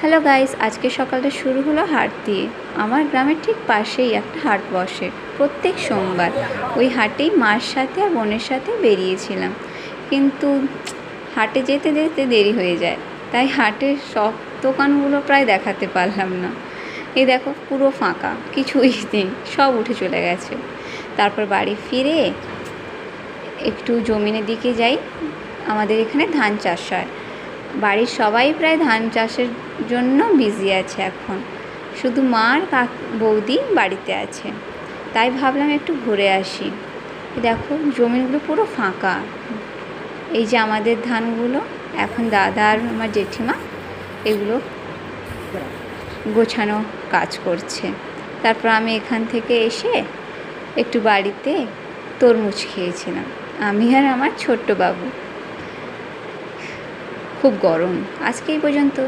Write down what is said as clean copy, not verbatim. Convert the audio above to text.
Hello guys, আজকে সকালটা শুরু হলো হাট দিয়ে। আমার গ্রামের ঠিক পাশেই একটা হাট বসে প্রত্যেক সোমবার। ওই হাটেই মার সাথে আর বোনের সাথে বেরিয়েছিলাম, কিন্তু হাটে যেতে যেতে দেরি হয়ে যায়, তাই হাটের সব দোকানগুলো প্রায় দেখাতে পারলাম না। এই দেখো, পুরো ফাঁকা, কিছুই নেই, সব উঠে চলে গেছে। তারপর বাড়ি ফিরে একটু জমিনের দিকে যাই। আমাদের এখানে ধান চাষ হয়, বাড়ির সবাই প্রায় ধান চাষের জন্য বিজি আছে এখন, শুধু মা আর বৌদি বাড়িতে আছে। তাই ভাবলাম একটু ঘুরে আসি। দেখো, জমিগুলো পুরো ফাঁকা। এই যে আমাদের ধানগুলো, এখন দাদা আর আমার জেঠিমা এগুলো গোছানো কাজ করছে। তারপর আমি এখান থেকে এসে একটু বাড়িতে তরমুজ খেয়েছিলাম, আমি আর আমার ছোট্ট বাবু। খুব গরম। আজকে এই পর্যন্ত।